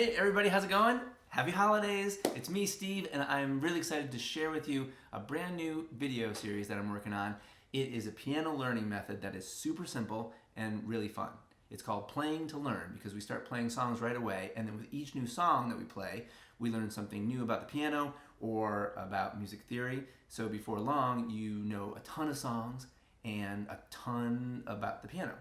Hey everybody, how's it going? Happy holidays! It's me, Steve, and I'm really excited to share with you a brand new video series that I'm working on. It is a piano learning method that is super simple and really fun. It's called Playing to Learn because we start playing songs right away, and then with each new song that we play, we learn something new about the piano or about music theory. So before long, you know a ton of songs and a ton about the piano.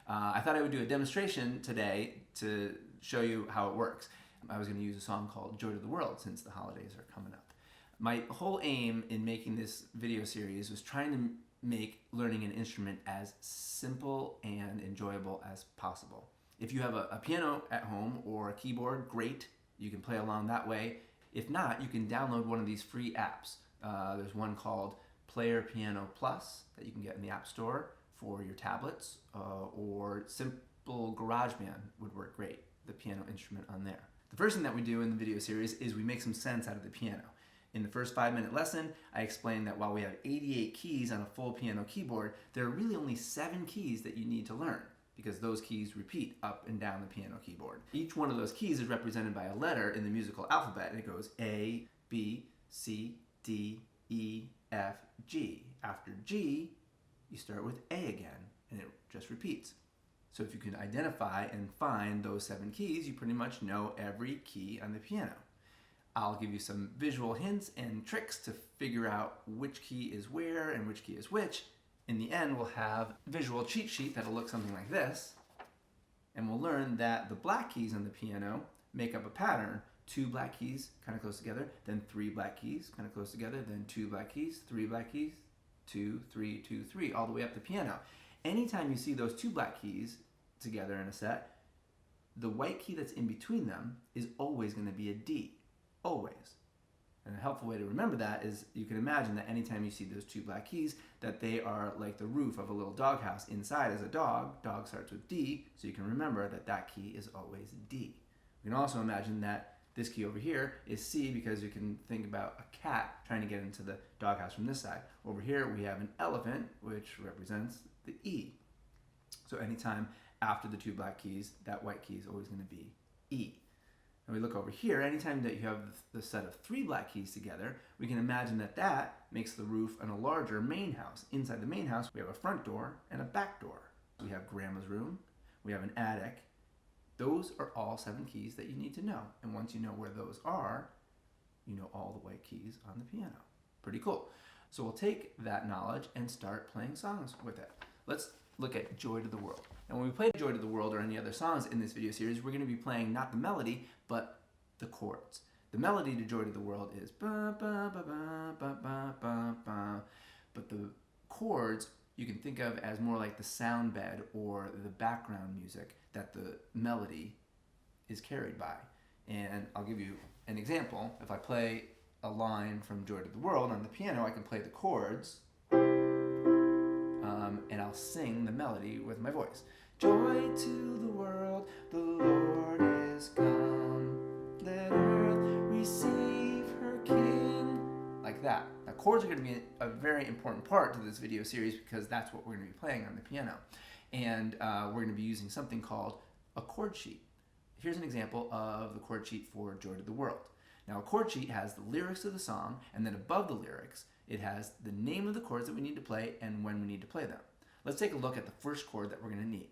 I thought I would do a demonstration today to show you how it works. I was going to use a song called Joy to the World since the holidays are coming up. My whole aim in making this video series was trying to make learning an instrument as simple and enjoyable as possible. If you have a piano at home or a keyboard, great, you can play along that way. If not, you can download one of these free apps. There's one called Player Piano Plus that you can get in the App Store for your tablets, or simple GarageBand would work great, the piano instrument on there. The first thing that we do in the video series is we make some sense out of the piano. In the first 5-minute lesson, I explained that while we have 88 keys on a full piano keyboard, there are really only 7 keys that you need to learn because those keys repeat up and down the piano keyboard. Each one of those keys is represented by a letter in the musical alphabet, and it goes A, B, C, D, E, F, G. After G, you start with A again, and it just repeats. So if you can identify and find those 7 keys, you pretty much know every key on the piano. I'll give you some visual hints and tricks to figure out which key is where and which key is which. In the end, we'll have a visual cheat sheet that'll look something like this, and we'll learn that the black keys on the piano make up a pattern. 2 black keys kind of close together, then 3 black keys kind of close together, then 2 black keys, 3 black keys, 2, 3, 2, 3, all the way up the piano. Anytime you see those 2 black keys together in a set, the white key that's in between them is always going to be a D. Always. And a helpful way to remember that is you can imagine that anytime you see those 2 black keys, that they are like the roof of a little doghouse. Inside is a dog. Dog starts with D, so you can remember that that key is always D. We can also imagine that this key over here is C because you can think about a cat trying to get into the doghouse from this side. Over here we have an elephant, which represents the E. So anytime after the 2 black keys, that white key is always going to be E. And we look over here, anytime that you have the set of 3 black keys together, we can imagine that that makes the roof on a larger main house. Inside the main house, we have a front door and a back door. We have grandma's room, we have an attic. Those are all 7 keys that you need to know. And once you know where those are, you know all the white keys on the piano. Pretty cool. So we'll take that knowledge and start playing songs with it. Let's look at Joy to the World. And when we play Joy to the World or any other songs in this video series, we're going to be playing not the melody, but the chords. The melody to Joy to the World is ba ba ba ba ba ba ba ba. But the chords you can think of as more like the sound bed or the background music that the melody is carried by. And I'll give you an example. If I play a line from Joy to the World on the piano, I can play the chords, and I'll sing the melody with my voice. Joy to the world, the Lord is come. Let earth receive her King. Like that. Now, chords are going to be a very important part to this video series because that's what we're going to be playing on the piano. And we're going to be using something called a chord sheet. Here's an example of the chord sheet for Joy to the World. Now, a chord sheet has the lyrics of the song, and then above the lyrics, it has the name of the chords that we need to play and when we need to play them. Let's take a look at the first chord that we're going to need.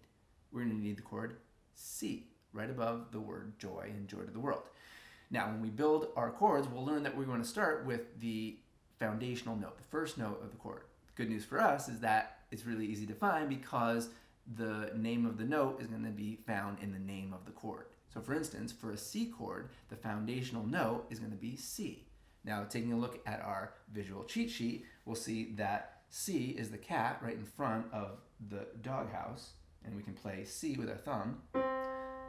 We're going to need the chord C, right above the word joy and Joy to the World. Now, when we build our chords, we'll learn that we're going to start with the foundational note, the first note of the chord. The good news for us is that it's really easy to find because the name of the note is going to be found in the name of the chord. So for instance, for a C chord, the foundational note is going to be C. Now, taking a look at our visual cheat sheet, we'll see that C is the cat right in front of the doghouse, and we can play C with our thumb,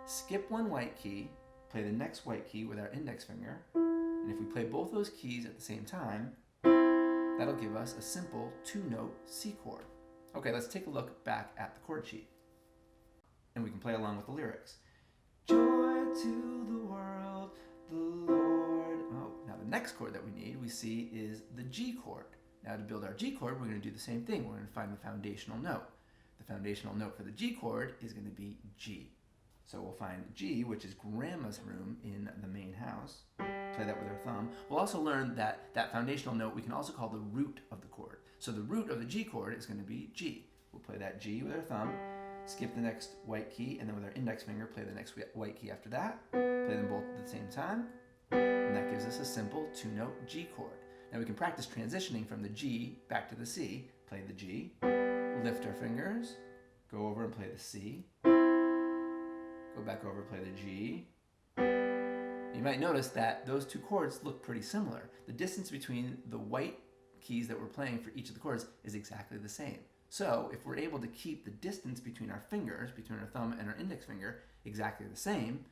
skip one white key, play the next white key with our index finger, and if we play both those keys at the same time, that'll give us a simple 2-note C chord. Okay, let's take a look back at the chord sheet. And we can play along with the lyrics. Joy to the world, the Lord. Oh, now the next chord that we need, we see, is the G chord. Now to build our G chord, we're going to do the same thing. We're going to find the foundational note. The foundational note for the G chord is going to be G. So we'll find G, which is grandma's room in the main house. Play that with our thumb. We'll also learn that that foundational note we can also call the root of the chord. So the root of the G chord is going to be G. We'll play that G with our thumb, skip the next white key, and then with our index finger play the next white key after that. Play them both at the same time, and that gives us a simple two-note G chord. Now we can practice transitioning from the G back to the C. Play the G, lift our fingers, go over and play the C, go back over, play the G. You might notice that those two chords look pretty similar. The distance between the white keys that we're playing for each of the chords is exactly the same. So if we're able to keep the distance between our fingers, between our thumb and our index finger, exactly the same,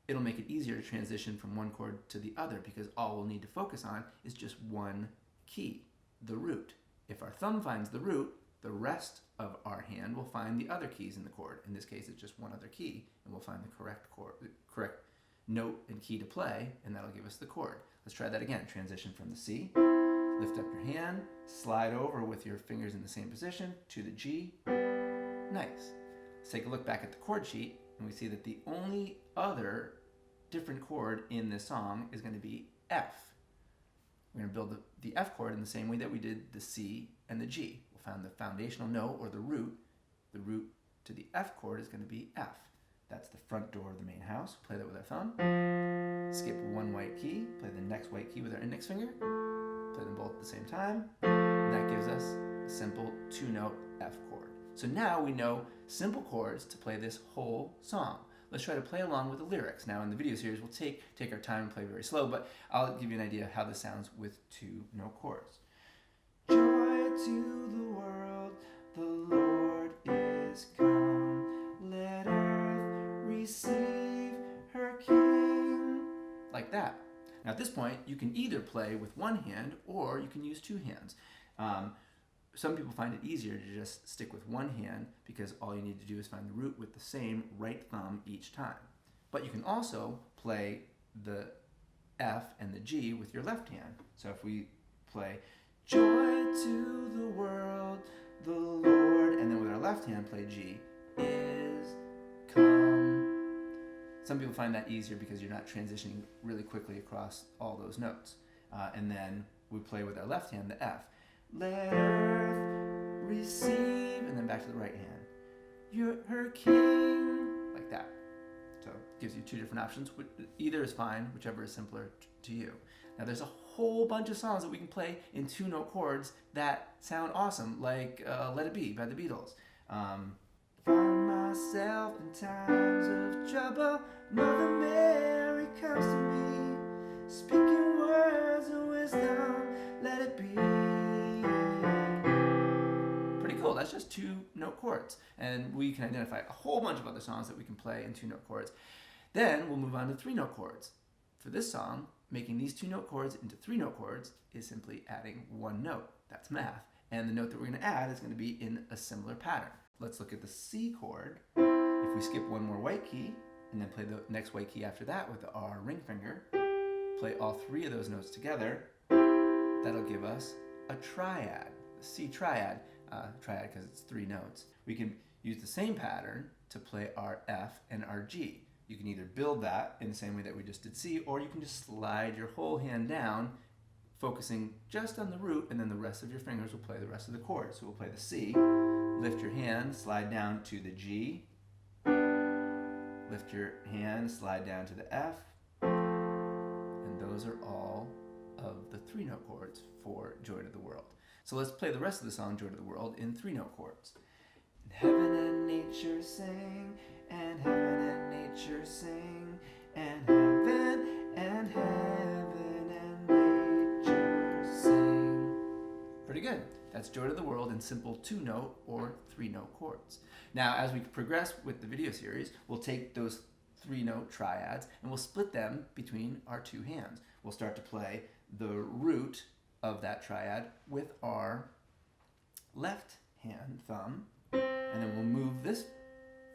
it'll make it easier to transition from one chord to the other because all we'll need to focus on is just one key, the root. If our thumb finds the root, the rest of our hand will find the other keys in the chord. In this case, it's just one other key, and we'll find the correct note and key to play, and that'll give us the chord. Let's try that again. Transition from the C, lift up your hand, slide over with your fingers in the same position to the G. Nice. Let's take a look back at the chord sheet, and we see that the only other different chord in this song is going to be F. We're going to build the F chord in the same way that we did the C and the G. We'll find the foundational note, or the root. The root to the F chord is going to be F. That's the front door of the main house. Play that with our thumb. Skip one white key, play the next white key with our index finger. Play them both at the same time. And that gives us a simple two-note F chord. So now we know simple chords to play this whole song. Let's try to play along with the lyrics. Now in the video series, we'll take our time and play very slow, but I'll give you an idea of how this sounds with two-note chords. Joy to the world, the Lord is come. Let earth receive her King. Like that. Now at this point, you can either play with one hand or you can use two hands. Some people find it easier to just stick with one hand because all you need to do is find the root with the same right thumb each time. But you can also play the F and the G with your left hand. So if we play joy to the world, the Lord, and then with our left hand play G, is come. Some people find that easier because you're not transitioning really quickly across all those notes. And then we play with our left hand the F. Let earth receive, and then back to the right hand. You're her King, like that. So it gives you two different options. Either is fine, whichever is simpler to you. Now there's a whole bunch of songs that we can play in two-note chords that sound awesome, like Let It Be by the Beatles. Find myself in times of trouble, Mother Mary comes to me, speaking words of wisdom, let it be. Cool, that's just two-note chords. And we can identify a whole bunch of other songs that we can play in two-note chords. Then we'll move on to three-note chords. For this song, making these two-note chords into three-note chords is simply adding one note. That's math. And the note that we're going to add is going to be in a similar pattern. Let's look at the C chord. If we skip one more white key, and then play the next white key after that with our ring finger, play all three of those notes together, that'll give us a triad, a C triad. Triad because it's three notes. We can use the same pattern to play our F and our G. You can either build that in the same way that we just did C, or you can just slide your whole hand down, focusing just on the root, and then the rest of your fingers will play the rest of the chords. So we'll play the C, lift your hand, slide down to the G, lift your hand, slide down to the F, and those are all of the three-note chords for Joy to the World. So let's play the rest of the song, Joy to the World, in three-note chords. Heaven and nature sing, and heaven and nature sing, and heaven and nature sing. Pretty good. That's Joy to the World in simple two-note or three-note chords. Now, as we progress with the video series, we'll take those three-note triads and we'll split them between our two hands. We'll start to play the root of that triad with our left hand thumb, and then we'll move this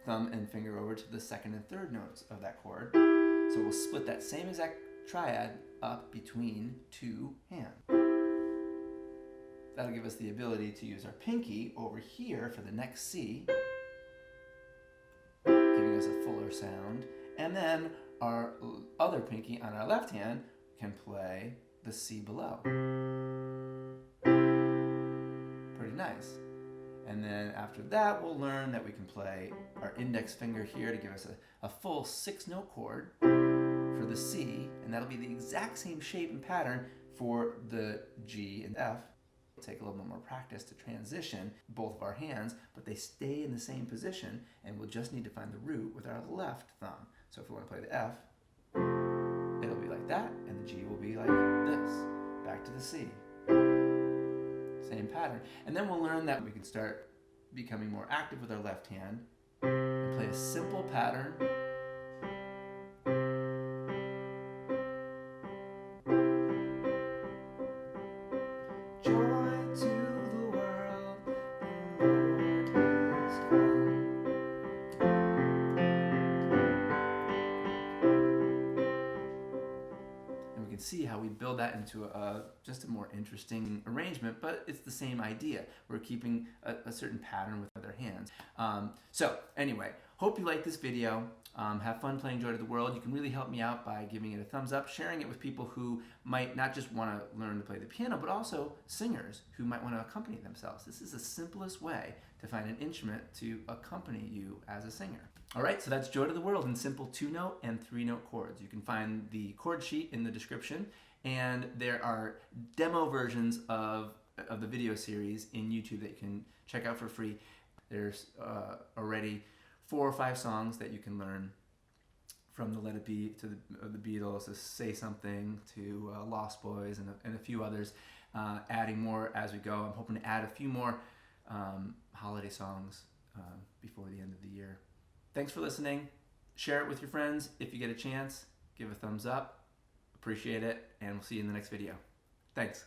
thumb and finger over to the second and third notes of that chord. So we'll split that same exact triad up between two hands. That'll give us the ability to use our pinky over here for the next C, giving us a fuller And then our other pinky on our left hand can play the C below. Pretty nice. And then after that, we'll learn that we can play our index finger here to give us a full 6-note chord for the C, and that'll be the exact same shape and pattern for the G and F. It'll take a little bit more practice to transition both of our hands, but they stay in the same position, and we'll just need to find the root with our left thumb. So if we want to play the F, it'll be like that, and the G will be like this, back to the C. Same pattern. And then we'll learn that we can start becoming more active with our left hand and play a simple pattern. Joy to the world, the Lord has come. And we can see how we build that into just a more interesting arrangement, but it's the same idea. We're keeping a certain pattern with other hands. So anyway, hope you like this video. Have fun playing Joy to the World. You can really help me out by giving it a thumbs up, sharing it with people who might not just want to learn to play the piano, but also singers who might want to accompany themselves. This is the simplest way to find an instrument to accompany you as a singer. All right, so that's Joy to the World in simple 2-note and 3-note chords. You can find the chord sheet in the description, and there are demo versions of the video series in YouTube that you can check out for free. There's already 4 or 5 songs that you can learn, from the Let It Be to the Beatles to Say Something to Lost Boys and a few others, adding more as we go. I'm hoping to add a few more holiday songs before the end of the year. Thanks for listening. Share it with your friends if you get a chance. Give a thumbs up. Appreciate it, and we'll see you in the next video. Thanks.